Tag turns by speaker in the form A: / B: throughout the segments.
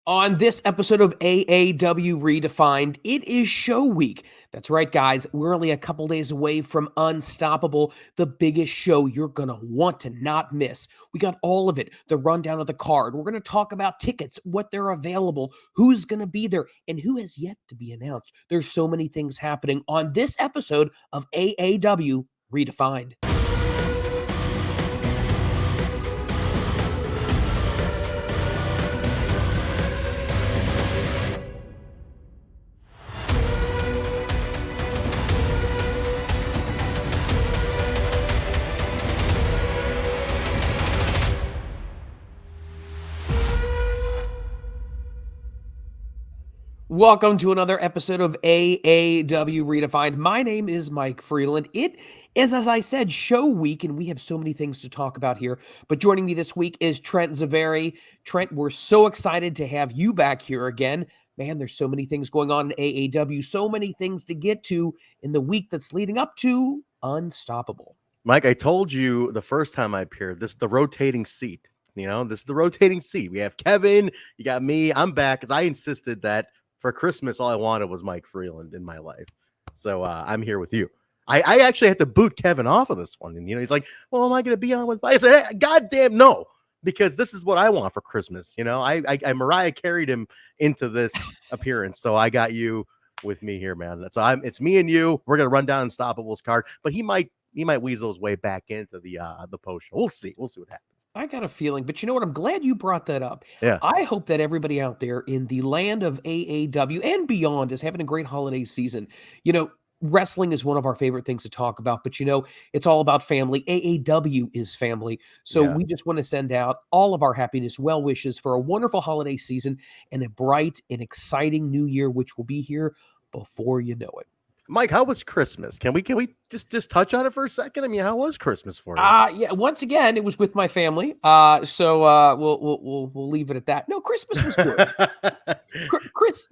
A: On this episode of AAW Redefined, it is show week. That's right, guys. We're only a couple days away from Unstoppable, the biggest show you're going to want to not miss. We got all of it, the rundown of the card. We're going to talk about tickets, what they're available, who's going to be there, and who has yet to be announced. There's so many things happening on this episode of AAW Redefined. Welcome to another episode of AAW Redefined. My name is Mike Freland. It is, as I said, show week, and we have so many things to talk about here. But joining me this week is Trent Zuberi. Trent, we're so excited to have you back here again. Man, there's so many things going on in AAW, so many things to get to in the week that's leading up to Unstoppable.
B: Mike, I told you the first time I appeared, this is the rotating seat. This is the rotating seat. We have Kevin, you got me. I'm back because I insisted that for Christmas, all I wanted was Mike Freland in my life. So I'm here with you. I actually had to boot Kevin off of this one. And, he's like, well, am I going to be on with? I said, hey, goddamn no, because this is what I want for Christmas. I Mariah carried him into this appearance. So I got you with me here, man. So it's me and you. We're going to run down Unstoppable's card, but he might weasel his way back into the post show. We'll see what happens.
A: I got a feeling, but you know what? I'm glad you brought that up.
B: Yeah.
A: I hope that everybody out there in the land of AAW and beyond is having a great holiday season. Wrestling is one of our favorite things to talk about, but it's all about family. AAW is family. So we just want to send out all of our happiness, well wishes for a wonderful holiday season and a bright and exciting new year, which will be here before you know it.
B: Mike, how was Christmas? Can we just touch on it for a second? I mean, how was Christmas for you?
A: Yeah. Once again, it was with my family. So we'll leave it at that. No, Christmas was good.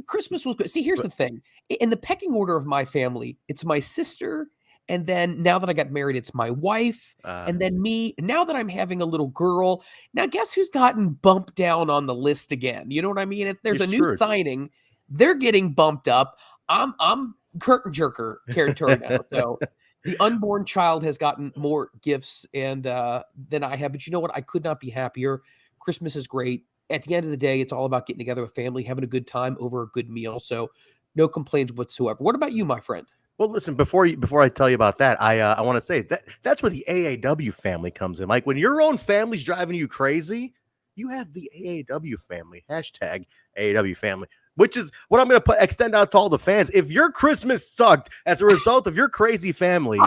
A: Christmas was good. See, here's the thing. In the pecking order of my family, it's my sister, and then now that I got married, it's my wife, and then me. Now that I'm having a little girl, now guess who's gotten bumped down on the list again? You know what I mean? If there's a new signing, they're getting bumped up. I'm curtain jerker territory now. So the unborn child has gotten more gifts than I have. But you know what? I could not be happier. Christmas is great. At the end of the day, it's all about getting together with family, having a good time over a good meal. So no complaints whatsoever. What about you, my friend?
B: Well, listen, before I tell you about that, I want to say that's where the AAW family comes in. Like when your own family's driving you crazy, you have the AAW family, hashtag AAW family, which is what I'm going to extend out to all the fans. If your Christmas sucked as a result of your crazy family,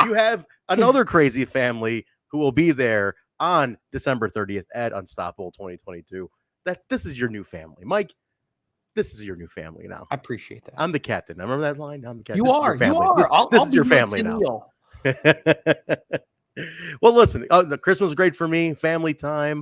B: you have another crazy family who will be there on December 30th at Unstoppable 2022. This is your new family. Mike, this is your new family now.
A: I appreciate that.
B: I'm the captain. Remember that line? I'm the captain.
A: You are.
B: This is your family now. Well, listen, the Christmas was great for me. Family time.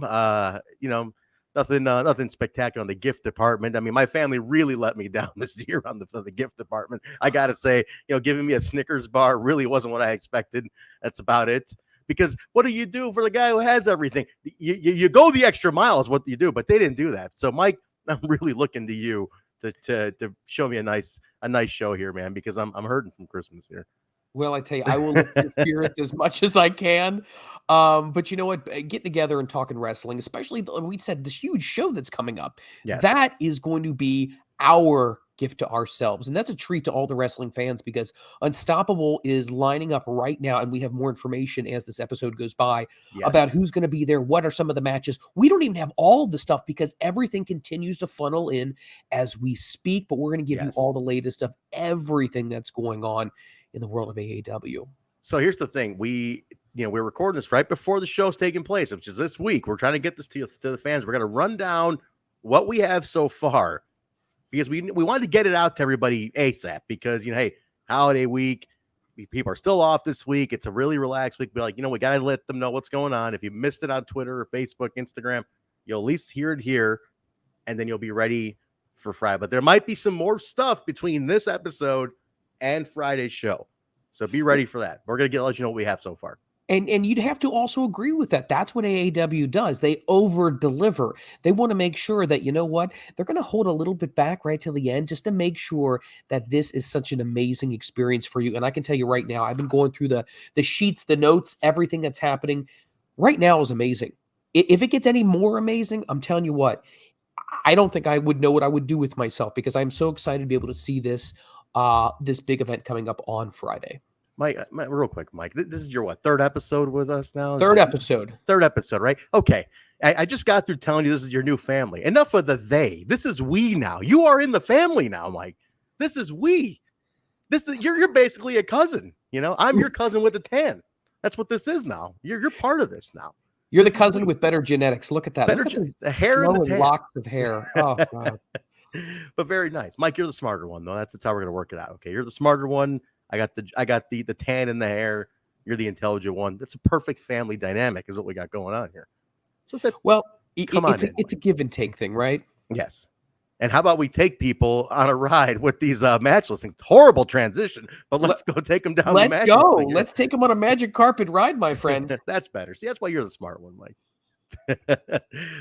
B: Nothing spectacular on the gift department. I mean, my family really let me down this year on the gift department. I got to say, giving me a Snickers bar really wasn't what I expected. That's about it. Because what do you do for the guy who has everything? You go the extra mile is what you do, but they didn't do that. So, Mike, I'm really looking to you to show me a nice show here, man, because I'm hurting from Christmas here.
A: Well, I tell you, I will lift your spirits as much as I can. But you know what? Getting together and talking wrestling, especially we said this huge show that's coming up, that is going to be our gift to ourselves. And that's a treat to all the wrestling fans because Unstoppable is lining up right now. And we have more information as this episode goes by about who's going to be there. What are some of the matches? We don't even have all of the stuff because everything continues to funnel in as we speak. But we're going to give you all the latest of everything that's going on in the world of AAW.
B: So here's the thing. We're recording this right before the show's taking place, which is this week. We're trying to get this to the fans. We're going to run down what we have so far because we wanted to get it out to everybody ASAP because, hey, holiday week, people are still off this week. It's a really relaxed week. Be like, we got to let them know what's going on. If you missed it on Twitter or Facebook, Instagram, you'll at least hear it here and then you'll be ready for Friday. But there might be some more stuff between this episode and Friday's show. So be ready for that. We're going to let you know what we have so far.
A: And you'd have to also agree with that. That's what AAW does. They over deliver. They want to make sure that, you know what, they're going to hold a little bit back right till the end just to make sure that this is such an amazing experience for you. And I can tell you right now, I've been going through the sheets, the notes, everything that's happening right now is amazing. If it gets any more amazing, I'm telling you what, I don't think I would know what I would do with myself because I'm so excited to be able to see this big event coming up on Friday.
B: Mike, real quick, Mike, this is your what, third episode with us now?
A: Third episode.
B: Third episode, right? Okay. I just got through telling you this is your new family. Enough of the they. This is we now. You are in the family now, Mike. This is we. You're basically a cousin. You know, I'm your cousin with a tan. That's what this is now. You're part of this now.
A: You're the cousin with better genetics. Look at that.
B: Better
A: Look at
B: the hair and the tan.
A: locks of hair. Oh God.
B: But very nice, Mike. You're the smarter one, though. That's how we're gonna work it out. Okay, you're the smarter one. I got the tan in the hair. You're the intelligent one. That's a perfect family dynamic, is what we got going on here. So
A: it's a give and take thing, right?
B: Yes. And how about we take people on a ride with these match listings? Horrible transition, but let's go take them down.
A: Let's go. Let's take them on a magic carpet ride, my friend.
B: That's better. See, that's why you're the smart one, Mike.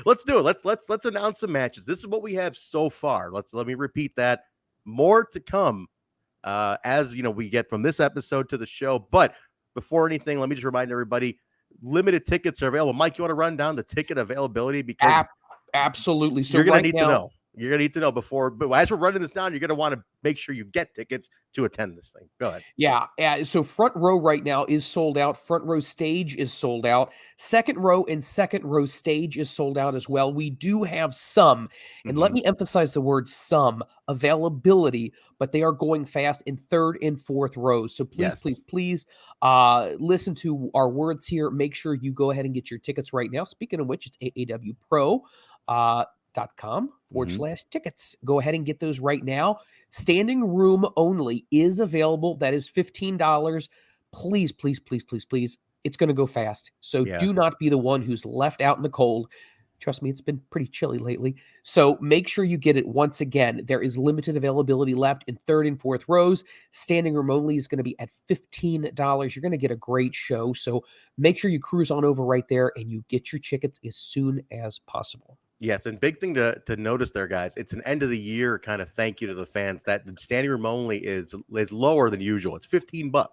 B: Let's do it. Let's announce some matches. This is what we have so far. Let me repeat that. More to come as we get from this episode to the show. But before anything, let me just remind everybody, limited tickets are available. Mike, you want to run down the ticket availability? Because
A: absolutely. So
B: you're going to need to know. You're going to need to know before, but as we're running this down, you're going to want to make sure you get tickets to attend this thing. Go ahead.
A: Yeah. So front row right now is sold out. Front row stage is sold out. Second row and second row stage is sold out as well. We do have some, and let me emphasize the word some, availability, but they are going fast in third and fourth rows. So please listen to our words here. Make sure you go ahead and get your tickets right now. Speaking of which, it's AAW Pro. .com/tickets. Go ahead and get those right now. Standing room only is available. That is $15. Please. It's going to go fast. So do not be the one who's left out in the cold. Trust me, it's been pretty chilly lately. So make sure you get it once again. There is limited availability left in third and fourth rows. Standing room only is going to be at $15. You're going to get a great show. So make sure you cruise on over right there and you get your tickets as soon as possible.
B: Yes, and big thing to notice there, guys. It's an end of the year kind of thank you to the fans. That the standing room only is lower than usual. It's $15,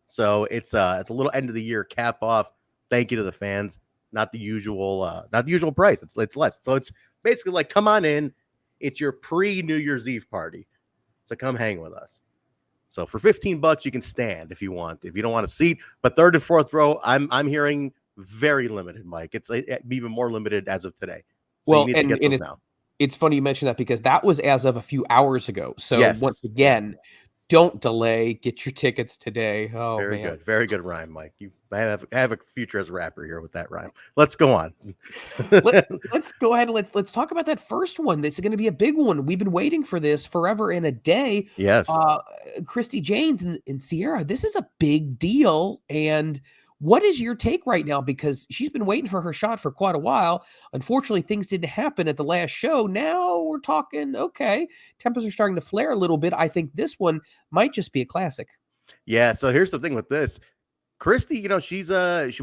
B: so it's a little end of the year cap off. Thank you to the fans. Not the usual price. It's less. So it's basically like, come on in. It's your pre-New Year's Eve party, so come hang with us. So for $15, you can stand if you want. If you don't want a seat, but third and fourth row, I'm hearing very limited, Mike. It's even more limited as of today. So
A: well, it's funny you mentioned that because that was as of a few hours ago. So once again, don't delay. Get your tickets today. Oh,
B: very good. Very good rhyme, Mike. You have a future as a rapper here with that rhyme. Let's go on.
A: Let's go ahead and let's talk about that first one. This is going to be a big one. We've been waiting for this forever and a day.
B: Yes.
A: Christy Janes and Sierra, this is a big deal. And what is your take right now? Because she's been waiting for her shot for quite a while. Unfortunately, things didn't happen at the last show. Now we're talking, okay, tempers are starting to flare a little bit. I think this one might just be a classic.
B: Yeah, so here's the thing with this. Christy, she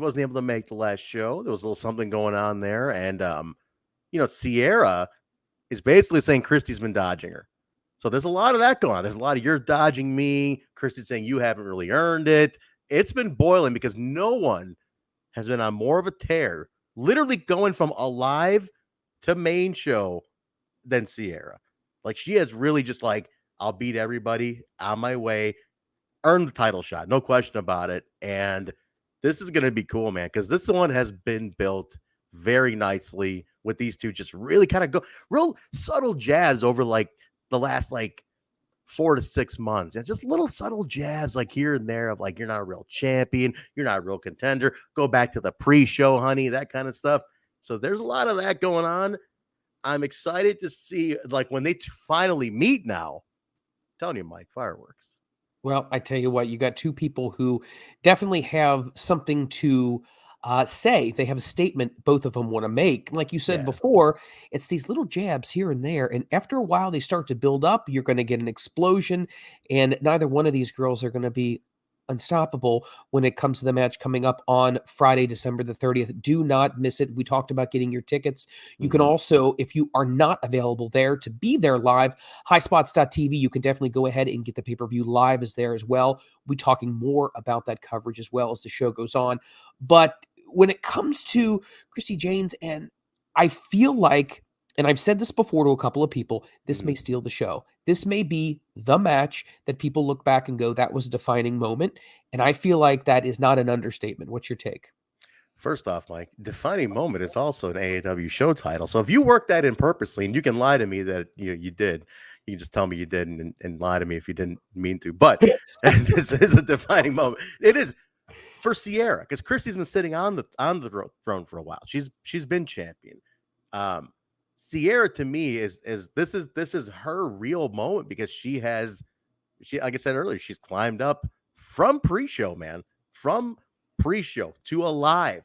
B: wasn't able to make the last show. There was a little something going on there. And, Sierra is basically saying Christy's been dodging her. So there's a lot of that going on. There's a lot of you're dodging me. Christy's saying you haven't really earned it. It's been boiling because no one has been on more of a tear, literally going from a live to main show than Sierra. Like, she has really just like, I'll beat everybody on my way, earn the title shot, no question about it. And this is going to be cool, man, because this one has been built very nicely with these two just really kind of go real subtle jabs over like the last 4 to 6 months, and just little subtle jabs like here and there of like, you're not a real champion, you're not a real contender, go back to the pre-show, honey, that kind of stuff. So there's a lot of that going on. I'm excited to see like when they finally meet now. I'm telling you, Mike, fireworks.
A: Well, I tell you what, you got two people who definitely have something to say. They have a statement both of them want to make. Like you said before, it's these little jabs here and there. And after a while, they start to build up. You're going to get an explosion. And neither one of these girls are going to be unstoppable when it comes to the match coming up on Friday, December the 30th. Do not miss it. We talked about getting your tickets. You can also, if you are not available there to be there live, highspots.tv, you can definitely go ahead and get the pay-per-view live is there as well. We'll be talking more about that coverage as well as the show goes on. But when it comes to Christy Janes, and I feel like, and I've said this before to a couple of people, this may steal the show. This may be the match that people look back and go, that was a defining moment. And I feel like that is not an understatement. What's your take?
B: First off, Mike, defining moment is also an AAW show title. So if you work that in purposely, and you can lie to me that you did, you can just tell me you did and lie to me if you didn't mean to. But this is a defining moment. It is for Sierra, because Christy's been sitting on the throne for a while. She's been champion. Sierra to me is this is her real moment, because she like I said earlier, she's climbed up from pre-show, man, from pre-show to a live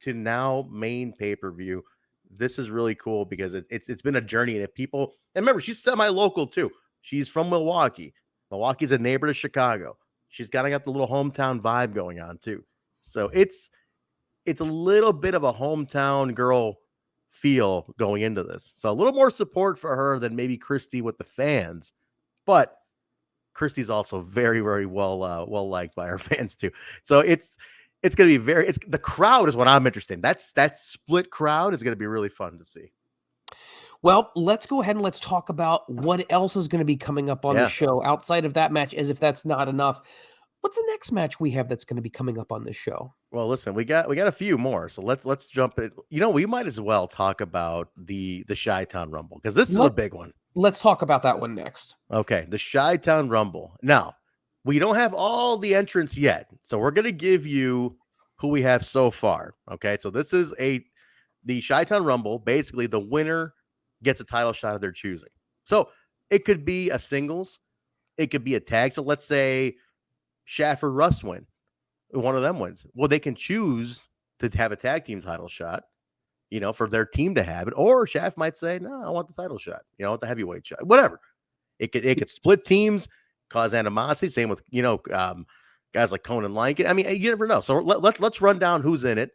B: to now main pay-per-view. This is really cool because it's been a journey, and if people, and remember, she's semi-local too. She's from Milwaukee. Milwaukee's a neighbor to Chicago. She's got the little hometown vibe going on too. So it's a little bit of a hometown girl feel going into this. So a little more support for her than maybe Christy with the fans, but Christy's also very, very well liked by her fans too. So it's going to be the crowd is what I'm interested in. That split crowd is going to be really fun to see.
A: Well, let's go ahead and let's talk about what else is going to be coming up on the show outside of that match, as if that's not enough. What's the next match we have that's going to be coming up on this show?
B: Well, listen, we got a few more, so let's jump in. We might as well talk about the Chi-Town Rumble, because this is a big one.
A: Let's talk about that one next.
B: Okay, the Chi-Town Rumble. Now, we don't have all the entrants yet, so we're going to give you who we have so far. Okay, so this is the Chi-Town Rumble. Basically, the winner gets a title shot of their choosing. So it could be a singles, it could be a tag. So let's say Shaft or Russ win. One of them wins. Well, they can choose to have a tag team title shot, for their team to have it. Or Shaft might say, no, I want the title shot. I want the heavyweight shot. Whatever. It could split teams, cause animosity. Same with, guys like Conan Lincoln. I mean, you never know. So let's run down who's in it.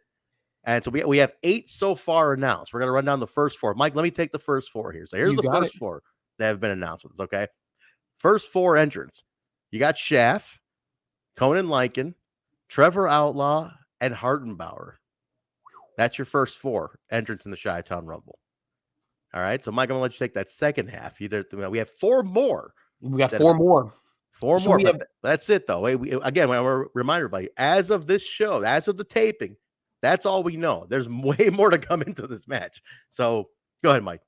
B: And so we have 8 so far announced. We're going to run down the first 4. Mike, let me take the first 4 here. So here's the first 4 that have been announced with us, okay? First 4 entrants. You got Shaft, Conan Lincoln, Trevor Outlaw, and Hartenbauer. That's your first 4 entrants in the Chi-Town Rumble. All right, so Mike, I'm going to let you take that second half. We have 4 more.
A: We got 4 more.
B: 4 more. That's it, though. Again, I want to remind everybody, as of this show, as of the taping, that's all we know. There's way more to come into this match. So go ahead, Mike.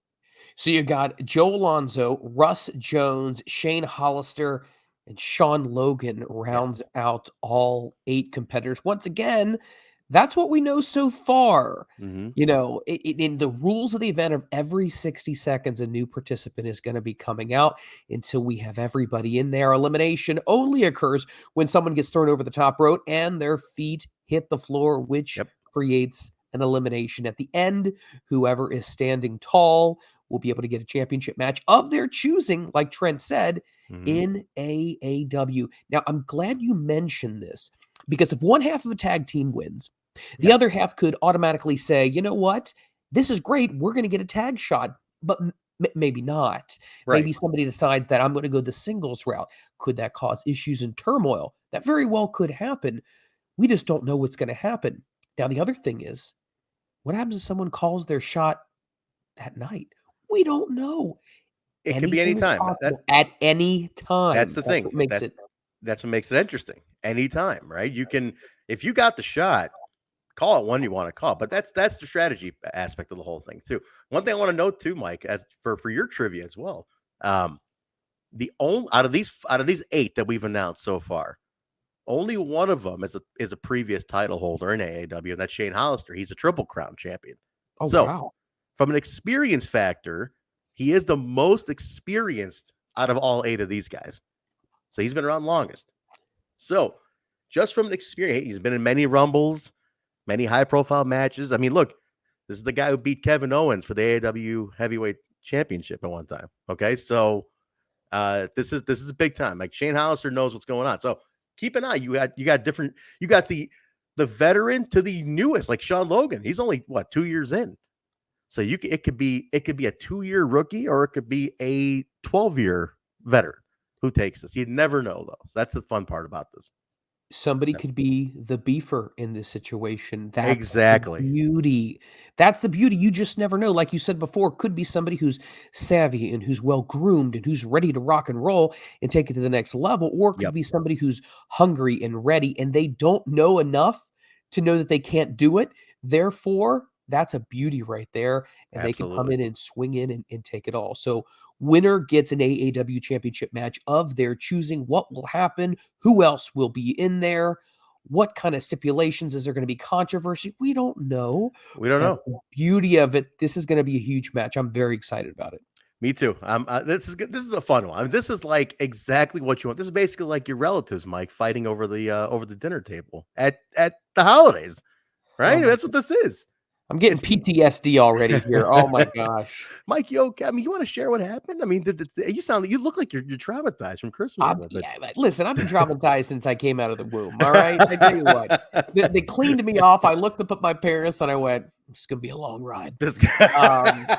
A: So you got Joe Alonzo, Russ Jones, Shane Hollister, and Sean Logan rounds out all 8 competitors. Once again, that's what we know so far. In the rules of the event of every 60 seconds, a new participant is going to be coming out until we have everybody in there. Elimination only occurs when someone gets thrown over the top rope and their feet hit the floor, which creates an elimination. At the end, whoever is standing tall will be able to get a championship match of their choosing, like Trent said, in AAW. Now, I'm glad you mentioned this, because if one half of a tag team wins, the other half could automatically say, you know what? This is great. We're going to get a tag shot, but maybe not.
B: Right.
A: Maybe somebody decides that I'm going to go the singles route. Could that cause issues and turmoil? That very well could happen. We just don't know what's going to happen. Now, the other thing is, what happens if someone calls their shot that night? We don't know.
B: It could be any time.
A: At any time.
B: That's the thing. That's what makes it interesting. Anytime, right? You can, if you got the shot, call it when you want to call. But that's the strategy aspect of the whole thing too. One thing I want to note too, Mike, as for your trivia as well. The only out of these 8 that we've announced so far, only one of them is a previous title holder in AAW, and that's Shane Hollister. He's a Triple Crown champion. Wow. From an experience factor, he is the most experienced out of all 8 of these guys. So he's been around longest. So just from an experience, he's been in many Rumbles, many high-profile matches. I mean, look, this is the guy who beat Kevin Owens for the AAW Heavyweight Championship at one time. Okay, so this is big time. Like, Shane Hollister knows what's going on. So keep an eye. You got different. You got the veteran to the newest, like Sean Logan. He's only what 2 years in. So it could be a 2-year rookie or it could be a 12-year veteran who takes this. You'd never know though. So that's the fun part about this.
A: Somebody could be the beefer in this situation. That's the
B: Exactly.
A: beauty. That's the beauty. You just never know. Like you said before, could be somebody who's savvy and who's well groomed and who's ready to rock and roll and take it to the next level, or it could
B: Yep.
A: be somebody who's hungry and ready and they don't know enough to know that they can't do it. Therefore, that's a beauty right there. And they can come
B: Absolutely.
A: in and swing in and take it all. So winner gets an AAW championship match of their choosing. What will happen? Who else will be in there? What kind of stipulations? Is there going to be controversy? We don't know.
B: We don't
A: That's
B: know.
A: the beauty of it. This is going to be a huge match. I'm very excited about it.
B: Me too. This is good. This is a fun one. I mean, this is like exactly what you want. This is basically like your relatives, Mike, fighting over the dinner table at the holidays,
A: Oh
B: right?
A: my
B: That's what this is.
A: I'm getting
B: It's
A: PTSD already here. Oh my gosh.
B: Mike, you okay? I mean, you want to share what happened? I mean, you look like you're traumatized from Christmas a little bit.
A: Yeah, but listen, I've been traumatized since I came out of the womb. All right. I tell you what, they cleaned me off. I looked up at my parents and I went, "It's gonna be a long ride."
B: This guy.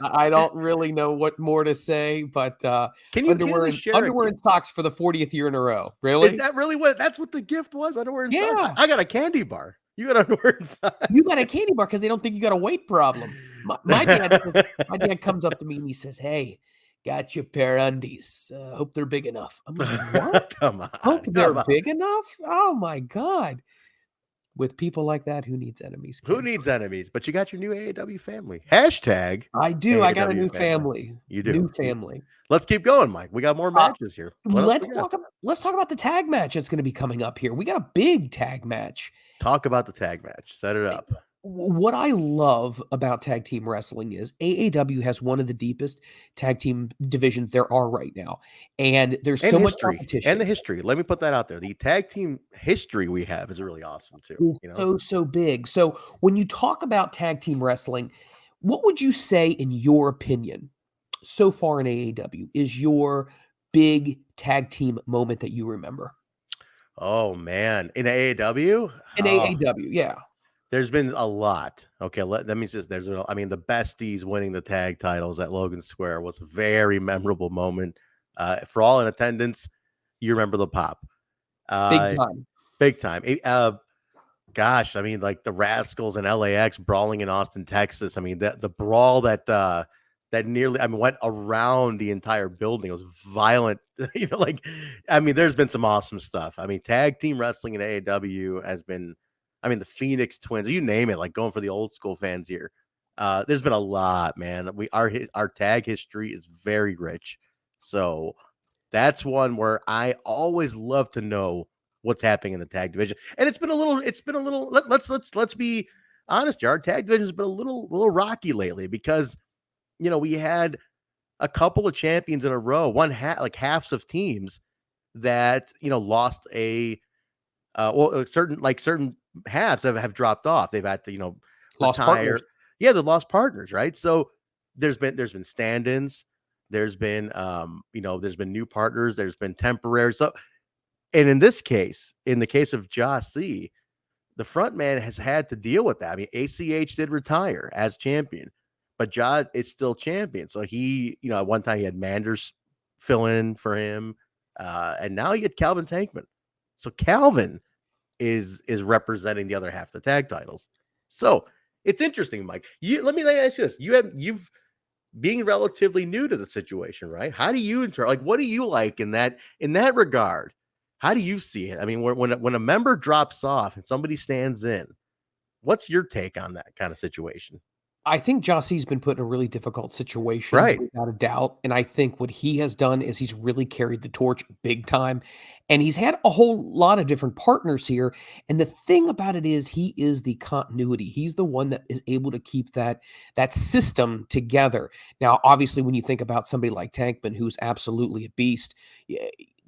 A: I don't really know what more to say, but
B: Can you at least share a
A: underwear and socks for the 40th year in a row.
B: Is
A: Really?
B: that really that's what the gift was? Underwear and socks?
A: Yeah.
B: I got a candy bar. You got underwear and
A: You
B: socks.
A: got a candy bar because they don't think you got a weight problem. My dad comes up to me and he says, "Hey, got you a pair of undies. Hope they're big enough." I'm like, "What?
B: Come on,
A: Hope they're
B: come on.
A: big enough?" Oh my God. With people like that, who needs enemies,
B: Who
A: kids?
B: needs enemies? But you got your new AAW family. Hashtag
A: I do. I got a
B: AAW
A: new
B: family.
A: family.
B: You do.
A: New family.
B: Let's keep going, Mike. We got more
A: Uh,
B: matches here. What else we got?
A: let's talk about the tag match that's going to be coming up here. We got a big tag match.
B: Talk about the tag match. Set it up.
A: What I love about tag team wrestling is AAW has one of the deepest tag team divisions there are right now, and there's
B: And
A: so much
B: history. And
A: competition.
B: the history. Let me put that out there. The tag team history we have is really awesome too.
A: Is
B: You know?
A: so big. So when you talk about tag team wrestling, what would you say, in your opinion, so far in AAW, is your big tag team moment that you remember?
B: Oh man. In AAW?
A: In
B: Oh,
A: AAW, yeah.
B: there's been a lot. Okay, let me just I mean, the besties winning the tag titles at Logan Square was a very memorable moment. For all in attendance, you remember the pop.
A: Big
B: Uh
A: time.
B: Big time. Gosh, I mean, like the Rascals and LAX brawling in Austin, Texas. I mean, the brawl that nearly, I mean, went around the entire building. It was violent. Like, I mean, there's been some awesome stuff. I mean, tag team wrestling in AAW has been, I mean, the Phoenix Twins, you name it, like going for the old school fans here. There's been a lot, man. Our tag history is very rich. So that's one where I always love to know what's happening in the tag division. And let's be honest here. Our tag division has been a little rocky lately because we had a couple of champions in a row, like halves of teams that lost certain halves have dropped off. They've had to
A: Lost partners.
B: retire. Yeah, they lost partners, right? So there's been stand-ins, there's been new partners, there's been temporary. So, and in the case of JAH-C, the front man has had to deal with that. I mean, ACH did retire as champion, but Ja is still champion. So he, at one time he had Manders fill in for him, and now you get Calvin Tankman. So Calvin is representing the other half of the tag titles. So it's interesting, Mike. Let me ask you this: you've being relatively new to the situation, right? How do you what do you like in that regard? How do you see it? I mean, when a member drops off and somebody stands in, what's your take on that kind of situation?
A: I think JAH-C's been put in a really difficult situation
B: Right.
A: without a doubt, and I think what he has done is he's really carried the torch big time, and he's had a whole lot of different partners here, and the thing about it is he is the continuity. He's the one that is able to keep that system together. Now, obviously, when you think about somebody like Tankman, who's absolutely a beast,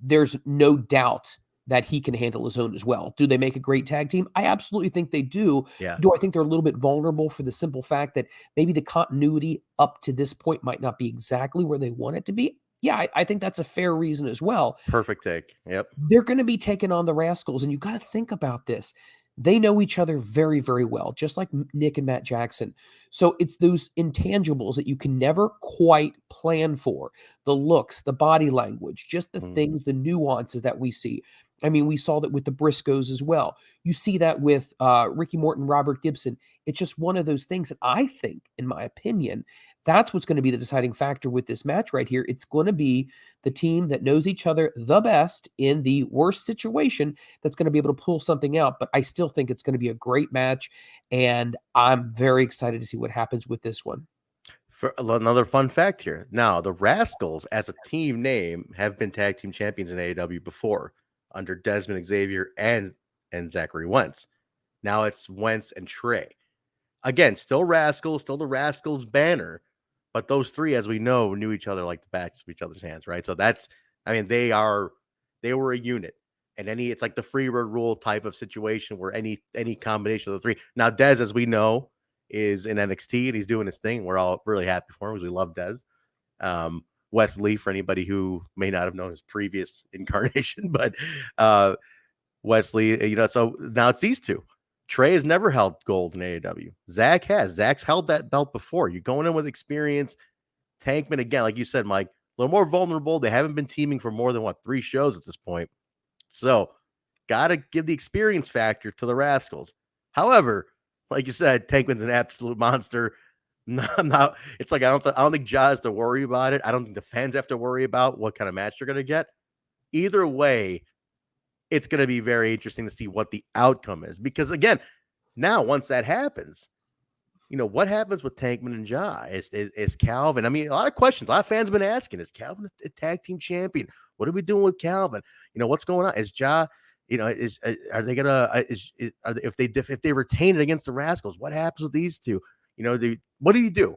A: there's no doubt that he can handle his own as well. Do they make a great tag team? I absolutely think they do.
B: Yeah.
A: Do I think they're a little bit vulnerable for the simple fact that maybe the continuity up to this point might not be exactly where they want it to be? Yeah, I think that's a fair reason as well.
B: Perfect take. Yep.
A: They're going to be taking on the Rascals, and you got to think about this. They know each other very, very well, just like Nick and Matt Jackson. So it's those intangibles that you can never quite plan for, the looks, the body language, just the
B: Mm.
A: things, the nuances that we see. I mean, we saw that with the Briscoes as well. You see that with Ricky Morton, Robert Gibson. It's just one of those things that I think, in my opinion, that's what's going to be the deciding factor with this match right here. It's going to be the team that knows each other the best in the worst situation that's going to be able to pull something out. But I still think it's going to be a great match, and I'm very excited to see what happens with this one.
B: For another fun fact here. Now, the Rascals as a team name have been tag team champions in AAW before under Desmond Xavier and Zachary Wentz. Now it's Wentz and Trey. Again, still Rascals, still the Rascals banner, but those three, as we know, knew each other like the backs of each other's hands, right? So that's, I mean, they were a unit, and it's like the free bird rule type of situation where any combination of the three. Now, Dez, as we know, is in NXT and he's doing his thing. We're all really happy for him because we love Dez. Wesley, for anybody who may not have known his previous incarnation, but Wesley, so now it's these two. Trey has never held gold in AAW. Zach has. Zach's held that belt before. You're going in with experience. Tankman, again, like you said, Mike, a little more vulnerable. They haven't been teaming for more than, 3 shows at this point. So, got to give the experience factor to the Rascals. However, like you said, Tankman's an absolute monster. It's like I don't think JAH has to worry about it. I don't think the fans have to worry about what kind of match they're going to get. Either way, it's going to be very interesting to see what the outcome is. Because again, now once that happens, what happens with Tankman and JAH? Is Calvin? I mean, a lot of questions. A lot of fans have been asking: is Calvin a tag team champion? What are we doing with Calvin? What's going on? Is JAH? Are they gonna? If they retain it against the Rascals, what happens with these two? What do you do?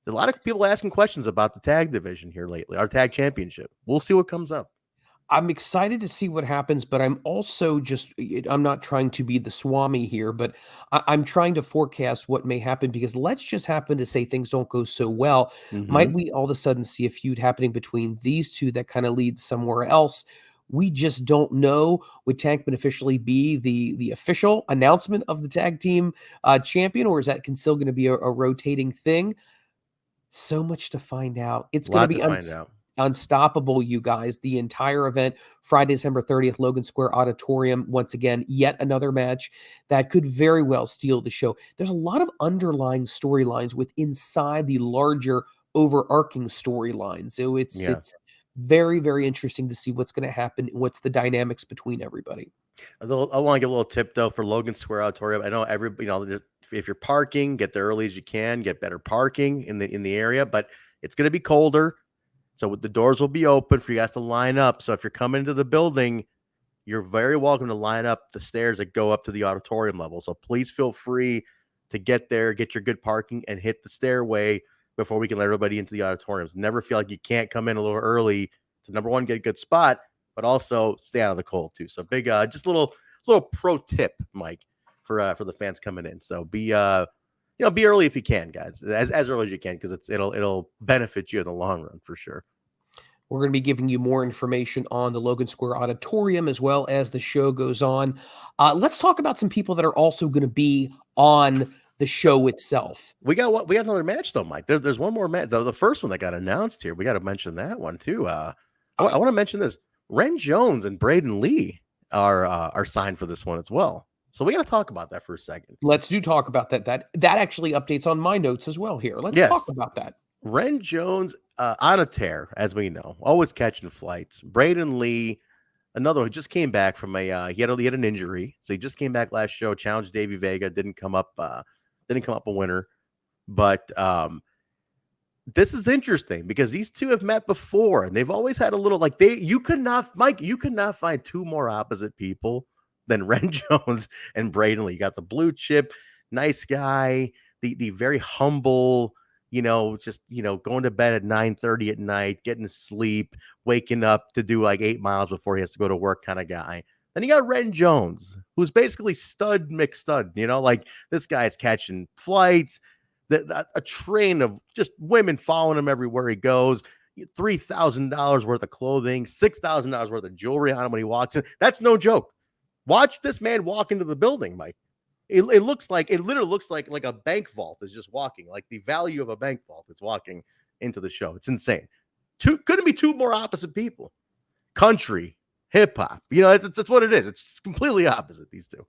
B: There's a lot of people asking questions about the tag division here lately, our tag championship. We'll see what comes up.
A: I'm excited to see what happens, but I'm also I'm not trying to be the Swami here, but I'm trying to forecast what may happen because let's just happen to say things don't go so well.
B: Mm-hmm.
A: Might we all of a sudden see a feud happening between these two that kind of leads somewhere else? We just don't know. Would Tankman officially be the official announcement of the tag team champion, or is that still going to be a rotating thing? So much to find out. It's
B: A
A: going to
B: lot to
A: be
B: find out.
A: unstoppable, you guys. The entire event, Friday, December 30th, Logan Square Auditorium. Once again, yet another match that could very well steal the show. There's a lot of underlying storylines with inside the larger overarching storyline. So
B: Yeah.
A: it's very, very interesting to see what's going to happen. What's the dynamics between everybody.
B: I want to give a little tip though for Logan Square Auditorium. I know if you're parking, get there early as you can, get better parking in the area, but it's going to be colder. So the doors will be open for you guys to line up. So if you're coming into the building, you're very welcome to line up the stairs that go up to the auditorium level. So please feel free to get there, get your good parking, and hit the stairway before we can let everybody into the auditoriums. Never feel like you can't come in a little early to, number one, get a good spot, but also stay out of the cold too. So big, just a little pro tip, Mike, for the fans coming in. So be early if you can, guys, as early as you can, because it'll benefit you in the long run for sure.
A: We're going to be giving you more information on the Logan Square Auditorium as well as the show goes on. Let's talk about some people that are also going to be on the show itself.
B: We got another match though, Mike. There's one more match. The first one that got announced here. We got to mention that one too. I want to mention this. Ren Jones and Braden Lee are signed for this one as well. So we got to talk about that for a second.
A: Let's talk about that. That actually updates on my notes as well here. Let's talk about that.
B: Ren Jones on a tear, as we know, always catching flights. Braden Lee, another one, just came back from he had an injury, so he just came back last show. Challenged Davey Vega, didn't come up a winner. But this is interesting because these two have met before, and they've always had a little you could not find two more opposite people than Ren Jones and Braden Lee. You got the blue chip, nice guy, the very humble. Just going to bed at 9:30 at night, getting to sleep, waking up to do like 8 miles before he has to go to work kind of guy. Then you got Ren Jones, who's basically stud mixed stud. This guy's catching flights, a train of just women following him everywhere he goes. $3,000 worth of clothing, $6,000 worth of jewelry on him when he walks in. That's no joke. Watch this man walk into the building, Mike. It literally looks like a bank vault is just walking, like the value of a bank vault is walking into the show. It's insane. Couldn't be two more opposite people. Country, hip hop, it's what it is. It's completely opposite, these two.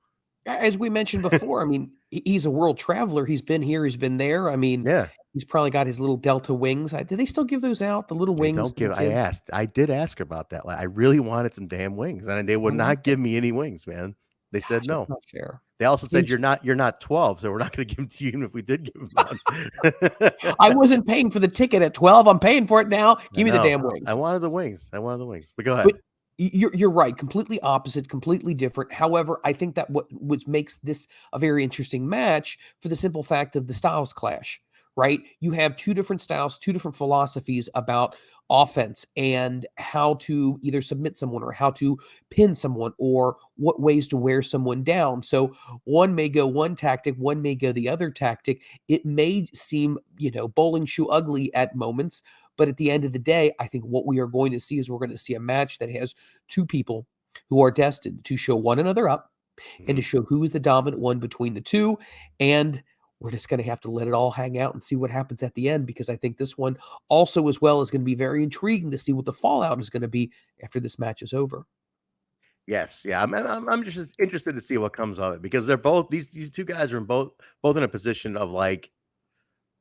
A: As we mentioned before, I mean, he's a world traveler. He's been here, he's been there. I mean,
B: Yeah.
A: he's probably got his little Delta wings. Do they still give those out? The little
B: They
A: wings
B: don't
A: to the
B: give.
A: kids?
B: I did ask about that. Like, I really wanted some damn wings, and they would
A: I like
B: not
A: it.
B: give me any wings, man. They said
A: Gosh, that's
B: no.
A: not fair.
B: They also said
A: Kids,
B: you're not 12, so we're not going to give them to you, even if we did give them out.
A: I wasn't paying for the ticket at 12. I'm paying for it now.
B: I
A: Give me the
B: know.
A: damn
B: I
A: wings.
B: wanted the wings. I wanted the wings. But go ahead.
A: But you're right, completely opposite, completely different. However, I think that what makes this a very interesting match for the simple fact of the styles clash, right? You have two different styles, two different philosophies about offense and how to either submit someone or how to pin someone or what ways to wear someone down. So one may go one tactic, one may go the other tactic. It may seem, bowling shoe ugly at moments, but at the end of the day, I think what we are going to see is we're going to see a match that has two people who are destined to show one another up and to show who is the dominant one between the two. And we're just going to have to let it all hang out and see what happens at the end, because I think this one also, as well, is going to be very intriguing to see what the fallout is going to be after this match is over.
B: Yes, yeah. I'm just interested to see what comes of it, because they're both these two guys are both in a position of, like,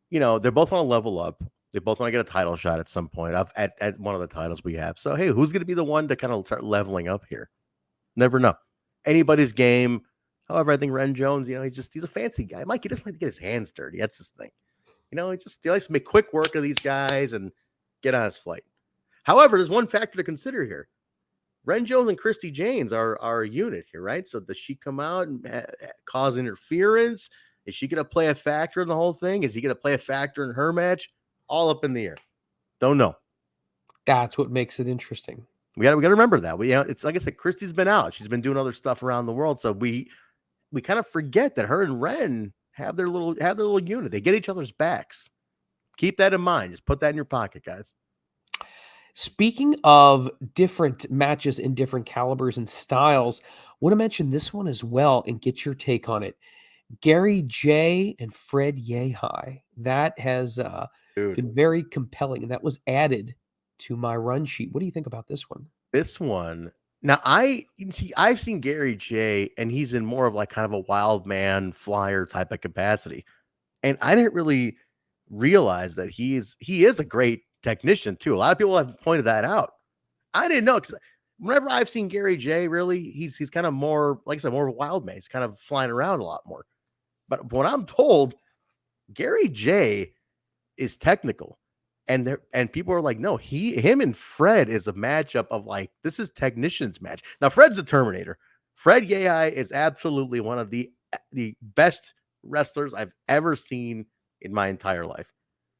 B: they're both want to level up. They both want to get a title shot at some point at one of the titles we have. So hey, who's going to be the one to kind of start leveling up here? Never know. Anybody's game. However, I think Ren Jones, he's a fancy guy. Mike, he doesn't like to get his hands dirty. That's his thing. He likes to make quick work of these guys and get on his flight. However, there's one factor to consider here. Ren Jones and Christy James are a unit here, right? So does she come out and cause interference? Is she going to play a factor in the whole thing? Is he going to play a factor in her match? All up in the air. Don't know.
A: That's what makes it interesting.
B: We got to remember that. It's like I said, Christy's been out. She's been doing other stuff around the world, so we kind of forget that her and Ren have their little unit. They get each other's backs. Keep that in mind. Just put that in your pocket, guys.
A: Speaking of different matches in different calibers and styles, I want to mention this one as well and get your take on it. Gary J and Fred Yehi. That has been very compelling, and that was added to my run sheet. What do you think about this one?
B: This one. Now, I've seen Gary J, and he's in more of like kind of a wild man flyer type of capacity. And I didn't really realize that he is a great technician too. A lot of people have pointed that out. I didn't know, because whenever I've seen Gary J, really, he's kind of more, like I said, more of a wild man. He's kind of flying around a lot more. But when I'm told Gary J is technical, and people are like, no, him and Fred is a matchup of, like, this is technicians match. Now, Fred's a Terminator. Fred Yehi is absolutely one of the best wrestlers I've ever seen in my entire life.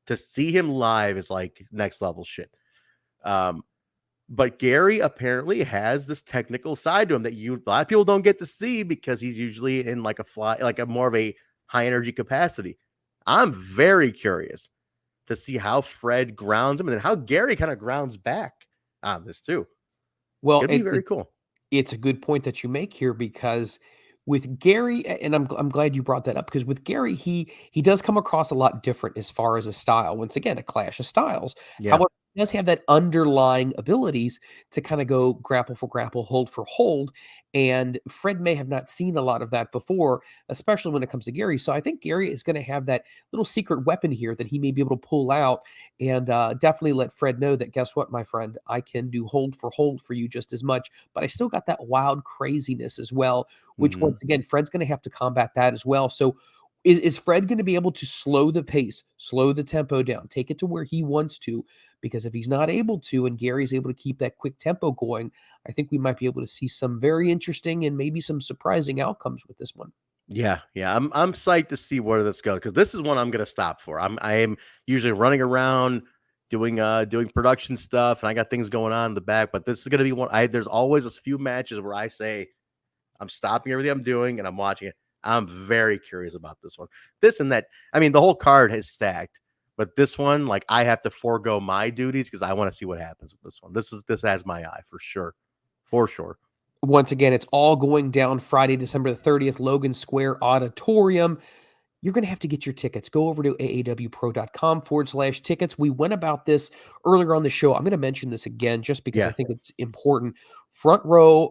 B: To see him live is like next level shit. But Gary apparently has this technical side to him that a lot of people don't get to see, because he's usually in like a more of a high energy capacity. I'm very curious to see how Fred grounds him, and then how Gary kind of grounds back on this too.
A: Well,
B: It'd be very cool.
A: It's a good point that you make here, because with Gary, and I'm glad you brought that up, because with Gary, he does come across a lot different as far as a style. Once again, a clash of styles.
B: Yeah.
A: However, he does have that underlying abilities to kind of go grapple for grapple, hold for hold. And Fred may have not seen a lot of that before, especially when it comes to Gary. So I think Gary is going to have that little secret weapon here that he may be able to pull out, and definitely let Fred know that, guess what, my friend, I can do hold for you just as much, but I still got that wild craziness as well, which once again, Fred's going to have to combat that as well. So is Fred going to be able to slow the pace, slow the tempo down, take it to where he wants to? Because if he's not able to, and Gary's able to keep that quick tempo going, I think we might be able to see some very interesting and maybe some surprising outcomes with this one.
B: Yeah. I'm psyched to see where this goes, because this is one I'm going to stop for. I am usually running around doing production stuff, and I got things going on in the back. But this is going to be one. There's always a few matches where I say I'm stopping everything I'm doing and I'm watching it. I'm very curious about this one. This and that. I mean, the whole card is stacked, But this one, like, I have to forego my duties because I want to see what happens with this one. This has my eye for sure, for sure.
A: Once again, it's all going down Friday, December the 30th, Logan Square Auditorium. You're going to have to get your tickets. Go over to aawpro.com/tickets. We went about this earlier on the show. I'm going to mention this again just because I
B: Yeah,
A: think it's important. Front row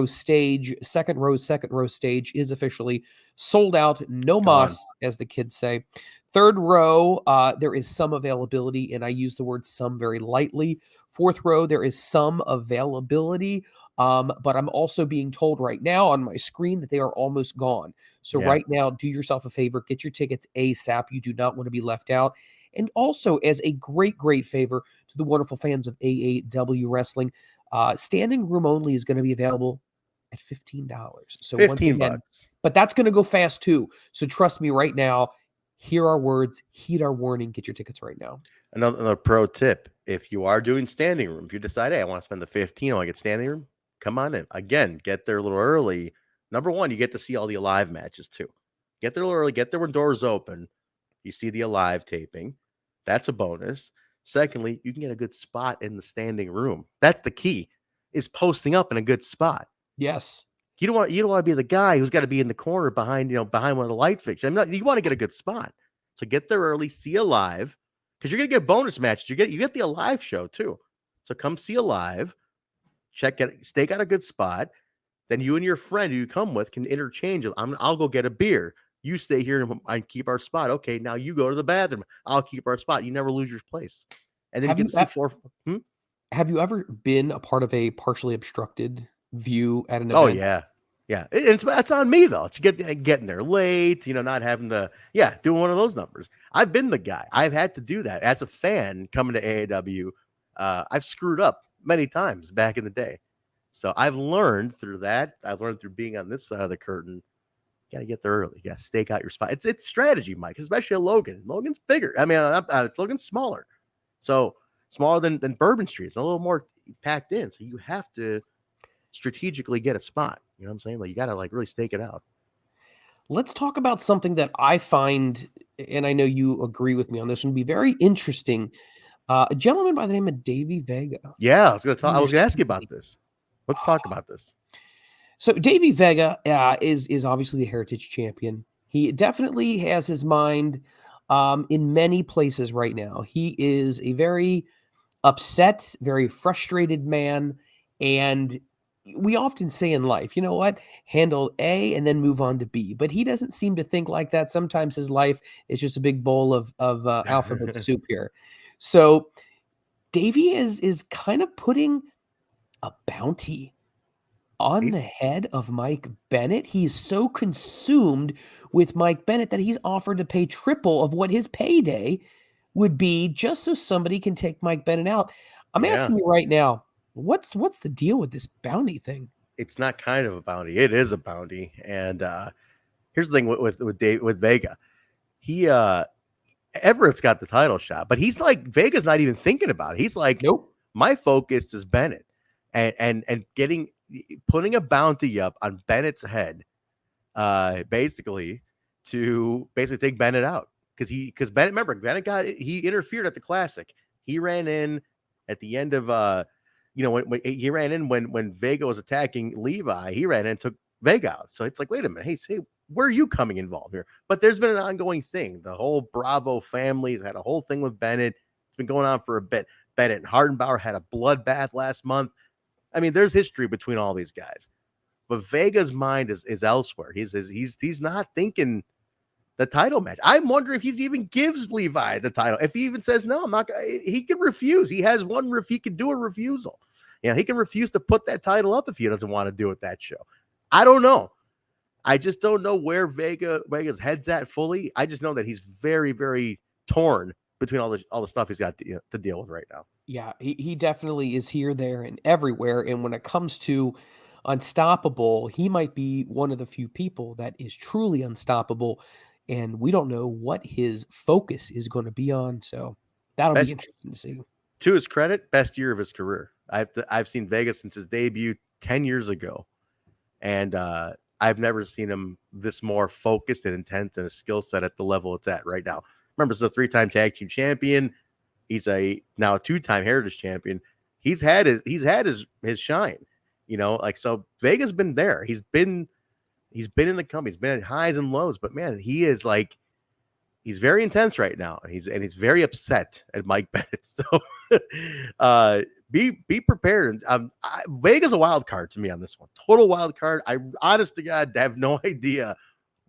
A: stage, second row stage is officially sold out. No
B: gone.
A: mas, as the kids say. Third row, there is some availability, and I use the word some very lightly. Fourth row, there is some availability. But I'm also being told right now on my screen that they are almost gone. So
B: Yeah,
A: right now, do yourself a favor, get your tickets ASAP. You do not want to be left out. And also, as a great, great favor to the wonderful fans of AAW Wrestling, standing room only is going to be available at $15. So once
B: 15
A: again,
B: bucks.
A: but that's going to go fast too. So trust me right now. Hear our words, heed our warning. Get your tickets right now.
B: Another pro tip: if you are doing standing room, if you decide, hey, I want to spend the 15, I want to get standing room, come on in. Again, get there a little early. Number one, you get to see all the Alive matches too. Get there a little early. Get there when doors open. You see the Alive taping. That's a bonus. Secondly, you can get a good spot in the standing room. That's the key, is posting up in a good spot.
A: Yes.
B: You don't want to be the guy who's got to be in the corner behind one of the light fixtures. You want to get a good spot. So get there early, see Alive, because you're gonna get bonus matches. You get the Alive show too. So come see Alive, stake out a good spot. Then you and your friend who you come with can interchange. I'll go get a beer. You stay here and keep our spot. Okay, now you go to the bathroom. I'll keep our spot. You never lose your place. And then you
A: Have
B: can
A: you
B: see four. Hmm?
A: have you ever been a part of a partially obstructed view at an
B: Oh
A: event?
B: yeah, yeah. It's on me though. It's getting there late. Not having doing one of those numbers. I've been the guy. I've had to do that as a fan coming to AAW. I've screwed up many times back in the day, so I've learned through that. I've learned through being on this side of the curtain. You gotta get there early. Yeah, stake out your spot. It's strategy, Mike. Especially at Logan. Logan's bigger. I mean, Logan's smaller, so smaller than Bourbon Street. It's a little more packed in. So you have to strategically get a spot. You know what I'm saying? Like you got to like really stake it out.
A: Let's talk about something that I find, and I know you agree with me on this one, be very interesting. A gentleman by the name of Davey Vega.
B: Yeah, I was gonna talk.
A: In
B: I
A: your
B: was gonna ask you
A: city.
B: about this. Let's talk about this.
A: So Davey Vega is obviously the Heritage Champion. He definitely has his mind in many places right now. He is a very upset, very frustrated man. And we often say in life, you know what, handle A and then move on to B. But he doesn't seem to think like that. Sometimes his life is just a big bowl of alphabet soup here. So Davey is kind of putting a bounty on the
B: He's
A: head of Mike Bennett. He's so consumed with Mike Bennett that he's offered to pay triple of what his payday would be just so somebody can take Mike Bennett out. I'm
B: yeah.
A: asking you right now, what's the deal with this bounty thing?
B: It's not kind of a bounty. It is a bounty. And here's the thing with Vega. He Everett's got the title shot, but he's like Vega's not even thinking about it. He's like,
A: Nope.
B: my focus is Bennett, and putting a bounty up on Bennett's head, basically to basically take Bennett out because Bennett, remember, he interfered at the Classic. He ran in at the end of when he ran in when Vega was attacking Levi. He ran in and took Vega out. So it's like, wait a minute, hey, where are you coming involved here? But there's been an ongoing thing. The whole Bravo family has had a whole thing with Bennett. It's been going on for a bit. Bennett and Hardenbauer had a bloodbath last month. I mean, there's history between all these guys. But Vega's mind is elsewhere. He's not thinking the title match. I'm wondering if he even gives Levi the title. If he even says no, I'm not gonna, he can refuse. He has he can do a refusal. He can refuse to put that title up if he doesn't want to do it that show. I don't know. I just don't know where Vega's head's at fully. I just know that he's very, very torn between all the stuff he's got to deal with right now.
A: Yeah, he definitely is here, there, and everywhere. And when it comes to unstoppable, he might be one of the few people that is truly unstoppable. And we don't know what his focus is going to be on. So that'll be
B: Best
A: interesting to see.
B: To his credit, best year of his career. I've seen Vegas since his debut 10 years ago, and I've never seen him this more focused and intense and a skill set at the level it's at right now. Remember, he's a 3-time tag team champion. He's now a 2-time Heritage champion. He's had his shine, like, so Vega's been there. He's been in the company. He's been at highs and lows, but man, he is like he's very intense right now, and he's very upset at Mike Bennett. So, uh, be prepared. Vega's a wild card to me on this one. Total wild card. I honest to God have no idea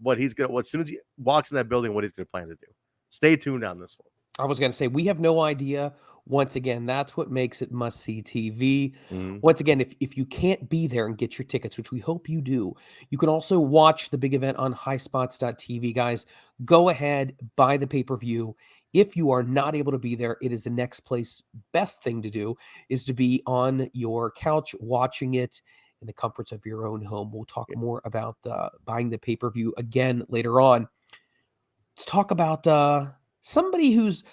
B: as soon as he walks in that building, what he's gonna plan to do. Stay tuned on this one.
A: I was going to say, we have no idea. Once again, that's what makes it must-see TV.
B: Mhm.
A: Once again, if you can't be there and get your tickets, which we hope you do, you can also watch the big event on highspots.tv, guys. Go ahead, buy the pay-per-view. If you are not able to be there, it is the next place. Best thing to do is to be on your couch watching it in the comforts of your own home. We'll talk more about buying the pay-per-view again later on. Let's talk about somebody who's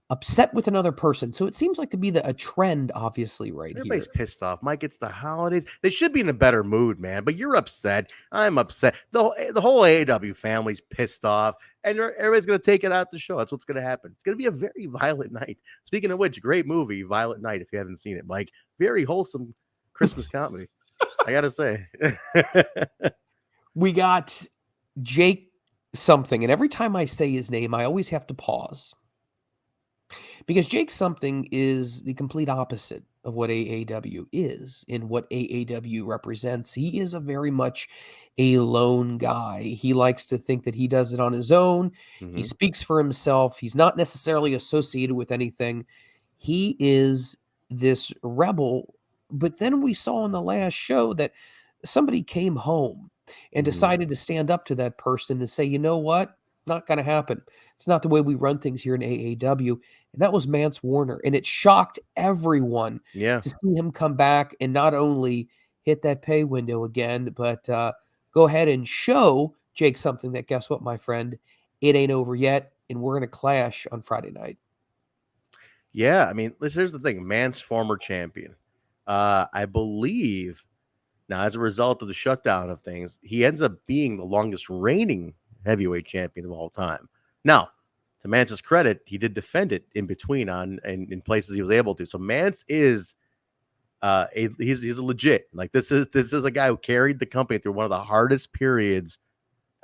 A: upset with another person. So it seems like to be a trend, obviously, right
B: Everybody's
A: here.
B: pissed off. Mike, it's the holidays. They should be in a better mood, man. But you're upset. I'm upset. The whole AAW family's pissed off, and everybody's gonna take it out the show. That's what's gonna happen. It's gonna be a very violent night. Speaking of which, great movie, Violent Night. If you haven't seen it, Mike, very wholesome Christmas comedy. I gotta say.
A: We got Jake something, and every time I say his name, I always have to pause. Because Jake something is the complete opposite of what AAW is and what AAW represents. He is a very much a lone guy. He likes to think that he does it on his own. He
B: Mhm.
A: speaks for himself. He's not necessarily associated with anything. He is this rebel. But then we saw in the last show that somebody came home and
B: Mhm.
A: decided to stand up to that person and say, you know what? Not going to happen. It's not the way we run things here in AAW. And that was Mance Warner. And it shocked everyone
B: Yeah.
A: to see him come back and not only hit that pay window again, but go ahead and show Jake something that, guess what, my friend? It ain't over yet. And we're going to clash on Friday night.
B: Yeah. I mean, here's the thing. Man's former champion. I believe now, as a result of the shutdown of things, he ends up being the longest reigning heavyweight champion of all time. Now, to Mance's credit, he did defend it in between in places he was able to. So Mance is he's a legit, like, this is a guy who carried the company through one of the hardest periods